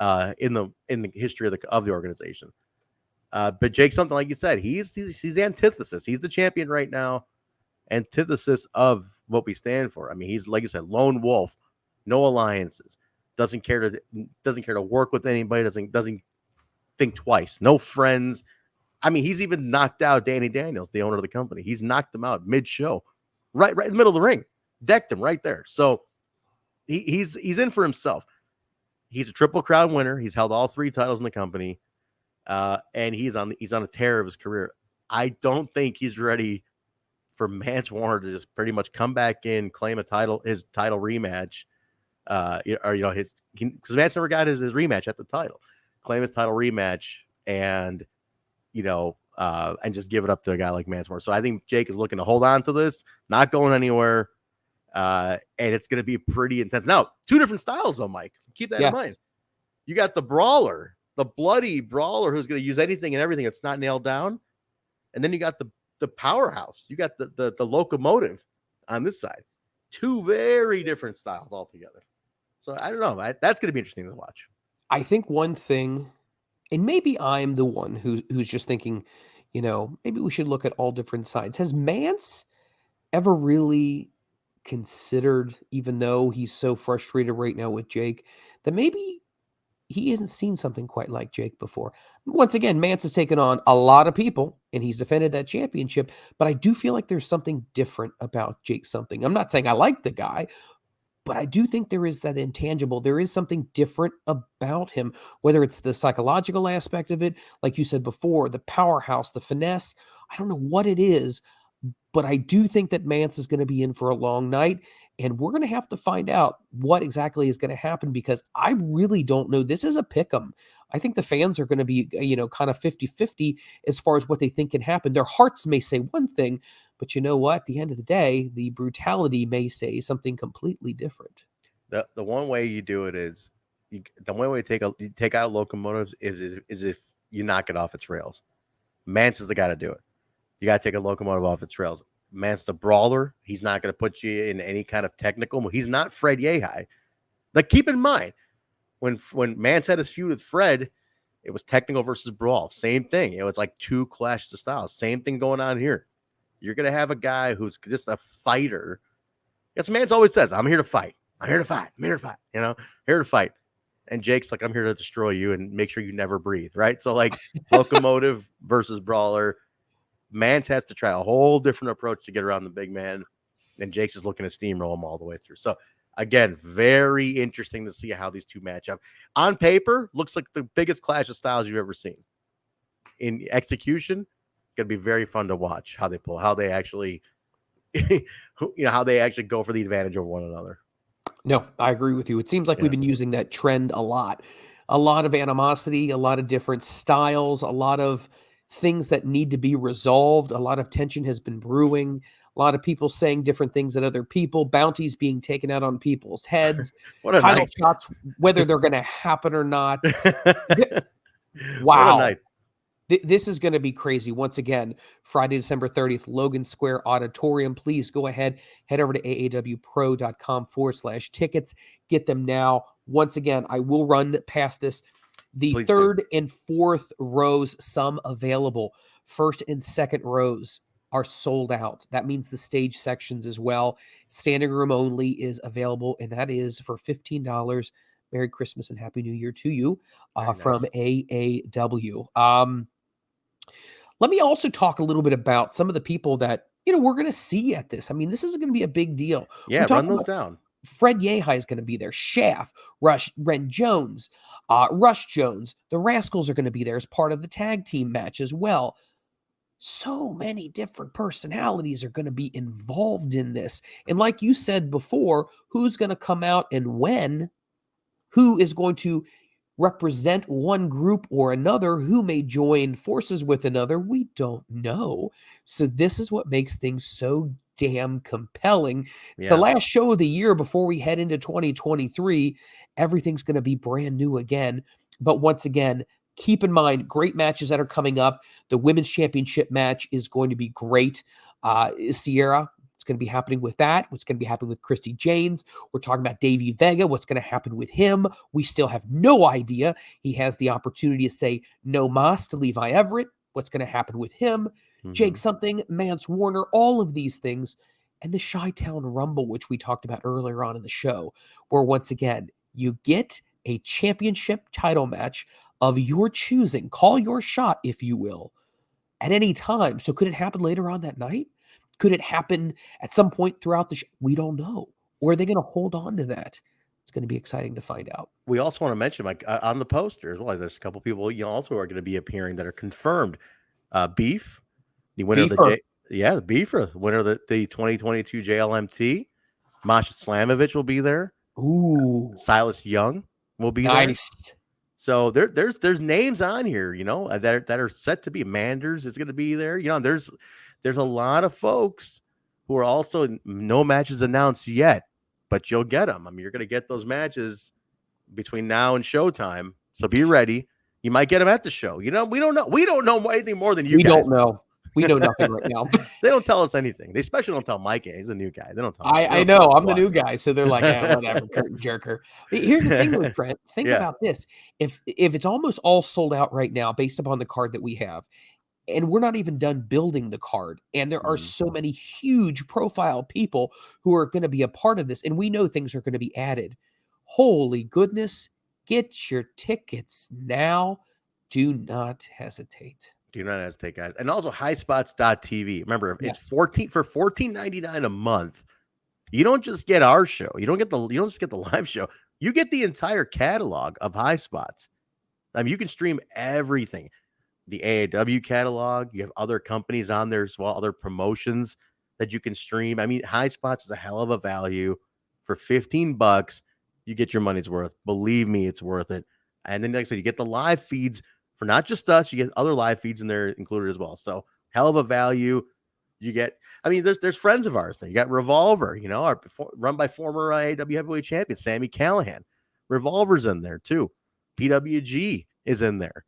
B: in the history of the organization. But Jake, something like you said, he's the antithesis. He's the champion right now, antithesis of what we stand for. I mean, he's, like you said, lone wolf, no alliances, doesn't care to work with anybody, doesn't think twice, no friends. I mean, he's even knocked out Danny Daniels, the owner of the company. He's knocked him out mid-show, right in the middle of the ring, decked him right there. So he's in for himself. He's a Triple Crown winner. He's held all 3 titles in the company, and he's on a tear of his career. I don't think he's ready for Mance Warner to just pretty much come back in, claim his title rematch, or because Mance never got his rematch at the title, claim his title rematch, and and just give it up to a guy like Mance Warner. So I think Jake is looking to hold on to this, not going anywhere, and it's going to be pretty intense. Now, 2 different styles though, Mike. Keep that in
A: Yes.
B: mind. You got the brawler, the bloody brawler who's going to use anything and everything that's not nailed down, and then you got the powerhouse. You got the locomotive on this side. 2 very different styles altogether. So I don't know. That's going to be interesting to watch.
A: I think one thing, and maybe I'm the one who's just thinking, maybe we should look at all different sides. Has Mance ever really considered, even though he's so frustrated right now with Jake, that maybe he hasn't seen something quite like Jake before? Once again, Mance has taken on a lot of people and he's defended that championship, but I do feel like there's something different about Jake something. I'm not saying I like the guy, but I do think there is that intangible. There is something different about him, whether it's the psychological aspect of it, like you said before, the powerhouse, the finesse. I don't know what it is, but I do think that Mance is going to be in for a long night. And we're going to have to find out what exactly is going to happen because I really don't know. This is a pick 'em. I think the fans are going to be, kind of 50-50 as far as what they think can happen. Their hearts may say one thing, but you know what? At the end of the day, the brutality may say something completely different.
B: The one way you do it is the one way you take out locomotives is if you knock it off its rails. Mance is the guy to do it. You got to take a locomotive off its rails. Mance the brawler. He's not going to put you in any kind of technical move. He's not Fred Yehi. Like, keep in mind, when Mance had his feud with Fred, it was technical versus brawl. Same thing. It was like two clashes of styles. Same thing going on here. You're going to have a guy who's just a fighter. That's what Mance always says. I'm here to fight. I'm here to fight. I'm here to fight. You know, here to fight. And Jake's like, I'm here to destroy you and make sure you never breathe. Right. So, like, locomotive versus brawler. Mance has to try a whole different approach to get around the big man. And Jake's is looking to steamroll him all the way through. So, again, very interesting to see how these two match up. On paper, looks like the biggest clash of styles you've ever seen. In execution, going to be very fun to watch how they pull, how they actually, how they actually go for the advantage over one another.
A: No, I agree with you. It seems like we've been using that trend a lot of animosity, a lot of different styles, a lot of things that need to be resolved. A lot of tension has been brewing. A lot of people saying different things at other people, bounties being taken out on people's heads, title shots, whether they're going to happen or not. Wow.
B: What a night.
A: This is going to be crazy. Once again, Friday, December 30th, Logan Square Auditorium. Please go ahead, head over to aawpro.com/tickets. Get them now. Once again, I will run past this. The third and fourth rows, some available. First and second rows are sold out. That means the stage sections as well. Standing room only is available, and that is for $15. Merry Christmas and Happy New Year to you from AAW. Let me also talk a little bit about some of the people that, we're going to see at this. I mean, this is going to be a big deal.
B: Yeah, run those down.
A: Fred Yehi is going to be there. Shaft, Ren Jones, Rush Jones. The Rascals are going to be there as part of the tag team match as well. So many different personalities are going to be involved in this. And like you said before, who's going to come out and when? Who is going to represent one group or another? Who may join forces with another? We don't know. So this is what makes things so damn compelling. It's the last show of the year before we head into 2023. Everything's going to be brand new again. But once again, keep in mind, great matches that are coming up. The Women's Championship match is going to be great. Sierra, what's going to be happening with that? What's going to be happening with Christy Janes? We're talking about Davey Vega. What's going to happen with him? We still have no idea. He has the opportunity to say no mas to Levi Everett. What's going to happen with him? Jake something, Mance Warner, all of these things. And the Chi-Town Rumble, which we talked about earlier on in the show, where once again, you get a championship title match of your choosing. Call your shot, if you will, at any time. So could it happen later on that night? Could it happen at some point throughout the show? We don't know. Or are they going to hold on to that? It's going to be exciting to find out.
B: We also want to mention, like, on the poster as well, there's a couple people also are going to be appearing that are confirmed. Beef, the winner
A: Beefer.
B: of the Beefer, winner of the 2022 JLMT. Masha Slamovich will be there.
A: Ooh.
B: Silas Young will be there. So there's names on here, that are set to be. Manders is going to be there. There's a lot of folks who are also no matches announced yet, but you'll get them. I mean, you're going to get those matches between now and showtime. So be ready. You might get them at the show. We don't know. We don't know anything more than you guys.
A: We don't know. We know nothing right now.
B: They don't tell us anything. They especially don't tell Mike. He's a new guy. They don't tell.
A: I know. I'm the new guy, so they're like, whatever, curtain jerker. Here's the thing with Trent. Think about this. If it's almost all sold out right now, based upon the card that we have, and we're not even done building the card, and there are so many huge profile people who are going to be a part of this, and we know things are going to be added. Holy goodness. Get your tickets now. Do not hesitate.
B: Do not hesitate, guys. And also highspots.tv. Remember, it's $14.99 a month. You don't just get our show. You don't just get the live show. You get the entire catalog of High Spots. I mean, you can stream everything. The AAW catalog. You have other companies on there as well, other promotions that you can stream. I mean, High Spots is a hell of a value. For $15, you get your money's worth. Believe me, it's worth it. And then, like I said, you get the live feeds for not just us. You get other live feeds in there included as well. So hell of a value. You get, I mean, there's friends of ours there. You got Revolver, run by former AAW heavyweight champion Sammy Callahan. Revolver's in there too. PWG is in there.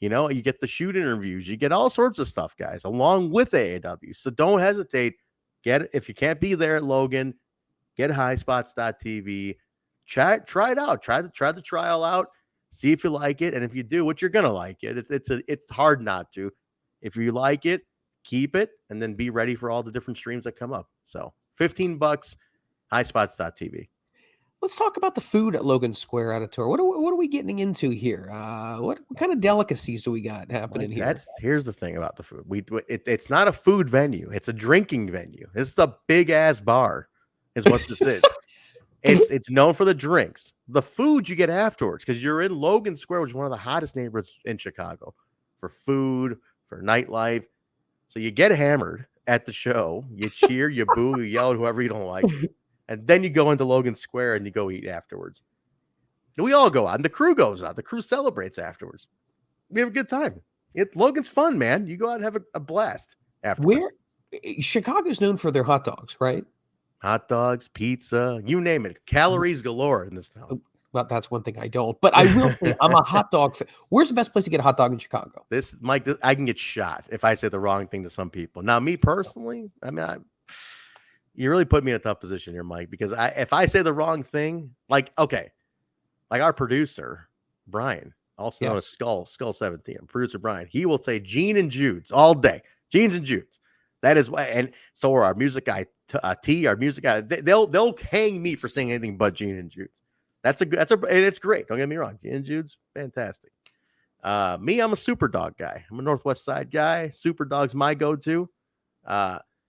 B: You get the shoot interviews, you get all sorts of stuff, guys, along with AAW. So don't hesitate. If you can't be there at Logan, get highspots.tv. Try it out. Try the trial out. See if you like it. And if you do, what you're gonna like it. It's hard not to. If you like it, keep it, and then be ready for all the different streams that come up. So $15, highspots.tv.
A: Let's talk about the food at Logan Square Auditor. What are we getting into here? What kind of delicacies do we got happening here?
B: Here's the thing about the food. It's not a food venue. It's a drinking venue. This is a big ass bar, is what this is. It's known for the drinks. The food you get afterwards, because you're in Logan Square, which is one of the hottest neighborhoods in Chicago, for food, for nightlife. So you get hammered at the show. You cheer, you boo, you yell at whoever you don't like. And then you go into Logan Square and you go eat afterwards. And we all go out, and the crew goes out. The crew celebrates afterwards. We have a good time. Logan's fun, man. You go out and have a blast afterwards.
A: Chicago's known for their hot dogs, right?
B: Hot dogs, pizza, you name it. Calories galore in this town.
A: Well, that's one thing I don't. But I will say I'm a hot dog fan. Where's the best place to get a hot dog in Chicago?
B: Mike, I can get shot if I say the wrong thing to some people. Now, me personally, I mean, you really put me in a tough position here, Mike, because if I say the wrong thing, like our producer, Brian, also known as Skull 17, producer Brian, he will say Gene and Jude's all day. Gene's and Jude's. That is why, and so are our music guy, our music guy. They'll hang me for saying anything but Gene and Jude's. And it's great. Don't get me wrong. Gene and Jude's, fantastic. Me, I'm a Super Dog guy. I'm a Northwest Side guy. Super Dog's my go-to.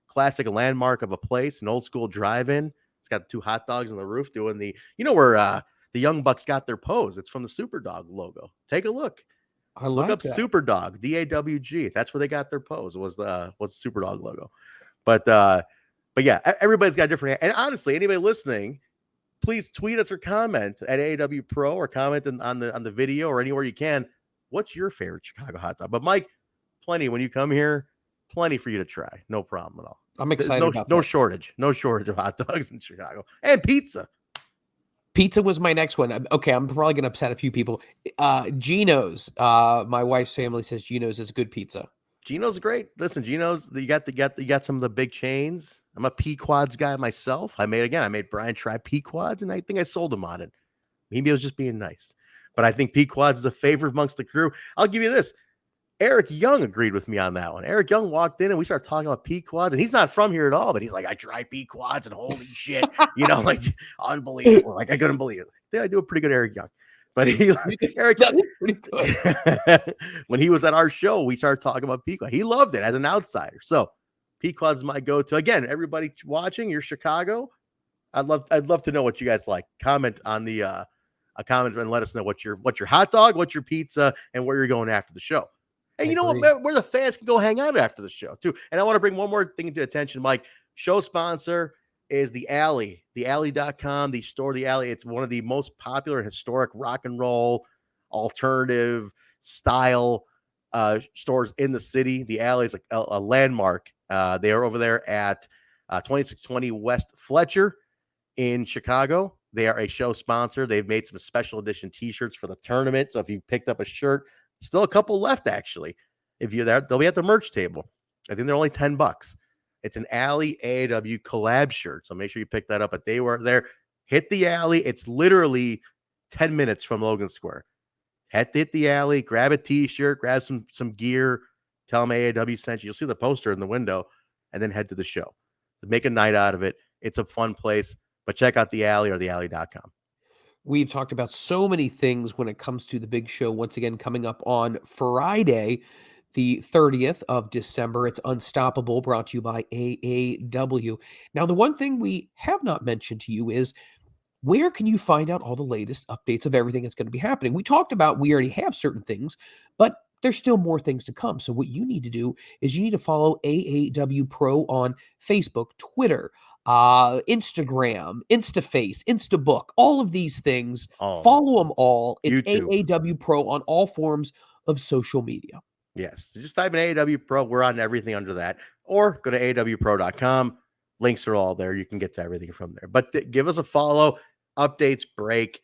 B: Classic landmark of a place, an old school drive-in. It's got 2 hot dogs on the roof doing where the Young Bucks got their pose. It's from the Super Dog logo. Take a look. Look up that. Super Dog, DAWG. That's where they got their pose. Was the Super Dog logo. But yeah, everybody's got different. And honestly, anybody listening, please tweet us or comment at AAW Pro or comment on the video or anywhere you can. What's your favorite Chicago hot dog? But Mike, plenty when you come here. Plenty for you to try. No problem at all.
A: I'm excited about
B: no shortage. No shortage of hot dogs in Chicago. And pizza.
A: Pizza was my next one. Okay, I'm probably going to upset a few people. Geno's. My wife's family says Geno's is good pizza.
B: Geno's great. Listen, Geno's, you got some of the big chains. I'm a Pequod's guy myself. I made Brian try Pequod's, and I think I sold him on it. Maybe I was just being nice. But I think Pequod's is a favorite amongst the crew. I'll give you this. Eric Young agreed with me on that one. Eric Young walked in and we started talking about Pequod's, and he's not from here at all, but he's like, I tried Pequod's and holy shit, like unbelievable. Like I couldn't believe it. I think I do a pretty good Eric Young. But Eric Young, pretty good. When he was at our show, we started talking about Pequod. He loved it as an outsider. So Pequod's my go-to. Again, everybody watching, you're Chicago. I'd love to know what you guys like. Comment on the a comment and let us know what's your hot dog, what's your pizza, and where you're going after the show. And you know what? Where the fans can go hang out after the show, too. And I want to bring one more thing into attention, Mike. Show sponsor is The Alley, thealley.com, the store, The Alley. It's one of the most popular and historic rock and roll, alternative style stores in the city. The Alley is like a landmark. They are over there at 2620 West Fletcher in Chicago. They are a show sponsor. They've made some special edition T-shirts for the tournament. So if you picked up a shirt, still a couple left, actually. If you're there, they'll be at the merch table. I think they're only $10. It's an Alley AAW collab shirt. So make sure you pick that up. But they were there. Hit the Alley. It's literally 10 minutes from Logan Square. Hit the Alley, grab a T-shirt, grab some gear, tell them AAW sent you. You'll see the poster in the window, and then head to the show. So make a night out of it. It's a fun place. But check out the Alley or thealley.com.
A: We've talked about so many things when it comes to the big show. Once again, coming up on Friday, the 30th of December. It's Unstoppable, brought to you by AAW. Now, the one thing we have not mentioned to you is, where can you find out all the latest updates of everything that's going to be happening? We talked about we already have certain things, but there's still more things to come. So what you need to do is you need to follow AAW Pro on Facebook, Twitter, Instagram, Instaface, Instabook, all of these things. Follow them all. It's YouTube. AAW Pro on all forms of social media.
B: Yes. Just type in AAW Pro. We're on everything under that. Or go to AAWpro.com. Links are all there. You can get to everything from there. But give us a follow. Updates break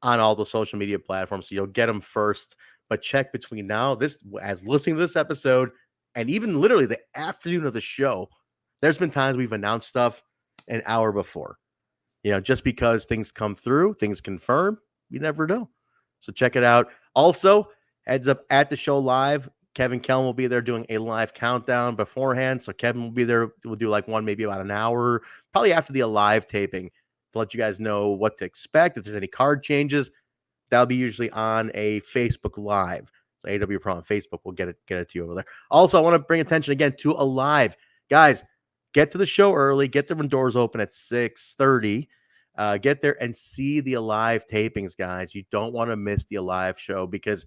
B: on all the social media platforms, so you'll get them first But check between now, as listening to this episode, and even literally the afternoon of the show, there's been times we've announced stuff an hour before. Just because things come through, things confirm, you never know. So check it out. Also, heads up at the show live. Kevin Kelm will be there doing a live countdown beforehand. So Kevin will be there. We'll do like one, maybe about an hour, probably after the live taping to let you guys know what to expect. If there's any card changes, that'll be usually on a Facebook Live. So AAW Pro on Facebook will get it to you over there. Also, I want to bring attention again to a live. Guys, get to the show early. Get there when doors open at 6:30. Get there and see the Alive tapings, guys. You don't want to miss the Alive show because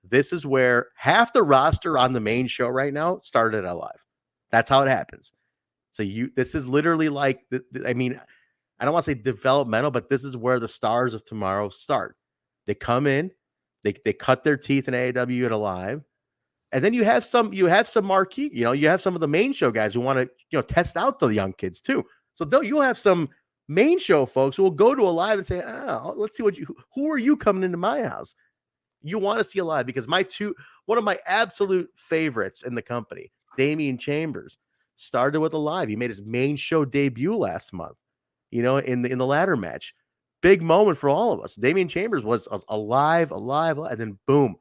B: this is where half the roster on the main show right now started at Alive. That's how it happens. So this is literally like, I don't want to say developmental, but this is where the stars of tomorrow start. They come in, they cut their teeth in AAW at Alive. And then you have some marquee, you have some of the main show guys who want to, test out the young kids too. So you'll have some main show folks who will go to Alive and say, oh, let's see who are you coming into my house? You want to see Alive because one of my absolute favorites in the company, Damian Chambers, started with Alive. He made his main show debut last month, in the ladder match. Big moment for all of us. Damian Chambers was alive, and then boom,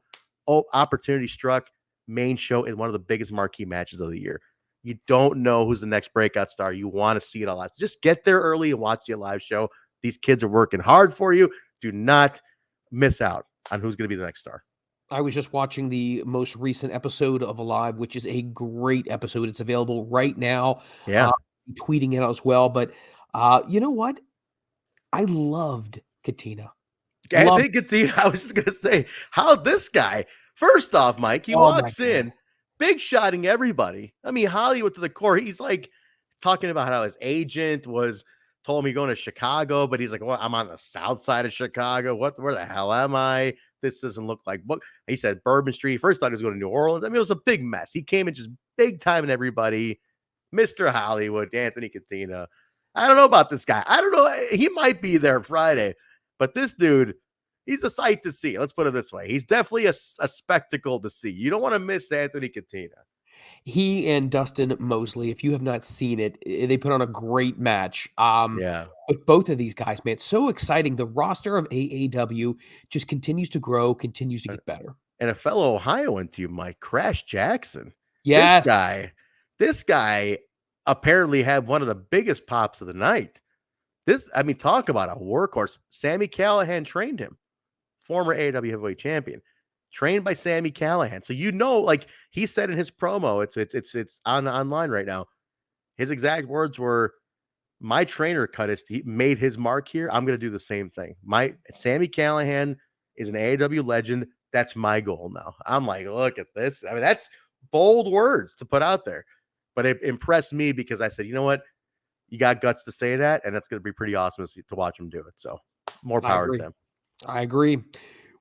B: opportunity struck. Main show in one of the biggest marquee matches of the year. You don't know who's the next breakout star. You want to see it alive. Just get there early and watch the live show. These kids are working hard for you. Do not miss out on who's going to be the next star.
A: I was just watching the most recent episode of Alive, which is a great episode. It's available right now.
B: Yeah.
A: Tweeting it out as well. But you know what? I loved Katina.
B: I was just going to say, how this guy, first off, Mike, he walks in, big shotting everybody. I mean, Hollywood to the core. He's like talking about how his agent told him he's going to Chicago, but he's like, well, I'm on the south side of Chicago. Where the hell am I? This doesn't look like what he said. Bourbon Street. First thought he was going to New Orleans. I mean, it was a big mess. He came in just big time and everybody. Mr. Hollywood, Anthony Katina. I don't know about this guy. I don't know. He might be there Friday, but this dude, he's a sight to see. Let's put it this way. He's definitely a spectacle to see. You don't want to miss Anthony Katina.
A: He and Dustin Mosley, if you have not seen it, they put on a great match.
B: Yeah.
A: But both of these guys, man, it's so exciting. The roster of AAW just continues to grow, continues to get better.
B: And a fellow Ohioan to you, Mike, Crash Jackson.
A: Yes.
B: This guy apparently had one of the biggest pops of the night. Talk about a workhorse. Sami Callihan trained him. Former AAW heavyweight champion, trained by Sami Callihan. So like he said in his promo, it's online right now. His exact words were, "My trainer he made his mark here. I'm going to do the same thing. Sami Callihan is an AAW legend. That's my goal now." I'm like, look at this. I mean, that's bold words to put out there, but it impressed me because I said, you know what, you got guts to say that, and that's going to be pretty awesome to watch him do it. So more power to them.
A: I agree.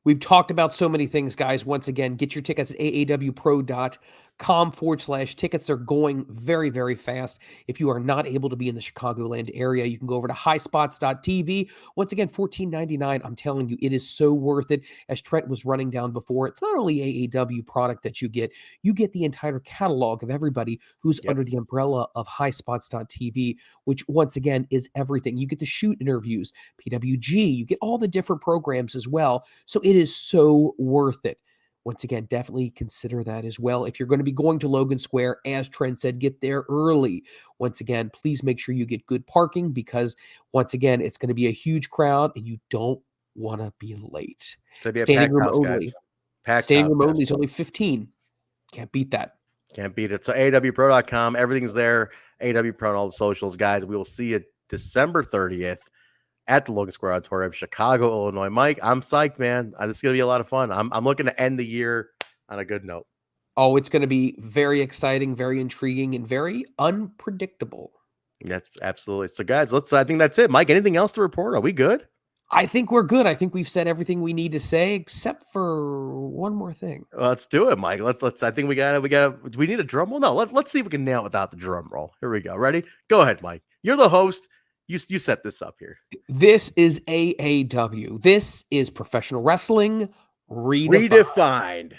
A: We've talked about so many things, guys. Once again, get your tickets at aawpro.com/tickets. They're going very, very fast. If you are not able to be in the Chicagoland area, you can go over to highspots.tv. Once again, $14.99. I'm telling you, it is so worth it. As Trent was running down before, it's not only AAW product that you get the entire catalog of everybody who's under the umbrella of highspots.tv, which once again is everything. You get the shoot interviews, PWG, you get all the different programs as well. So it is so worth it. Once again, definitely consider that as well. If you're going to be going to Logan Square, as Trent said, get there early. Once again, please make sure you get good parking because, once again, it's going to be a huge crowd and you don't want to be late.
B: Standing room only.
A: Standing room only is only 15. Can't beat that.
B: Can't beat it. So AAWPro.com, everything's there. AAW Pro on all the socials, guys. We will see you December 30th. At the Logan Square Auditorium, Chicago, Illinois. Mike, I'm psyched, man. This is going to be a lot of fun. I'm looking to end the year on a good note.
A: Oh, it's going to be very exciting, very intriguing, and very unpredictable.
B: That's absolutely. So, guys, I think that's it. Mike, anything else to report? Are we good?
A: I think we're good. I think we've said everything we need to say, except for one more thing.
B: Let's do it, Mike. Let's. I think we got. Do we need a drum roll? No. Let's see if we can nail it without the drum roll. Here we go. Ready? Go ahead, Mike. You're the host. You set this up here.
A: This is AAW. This is professional wrestling Redefined.
B: Redefined.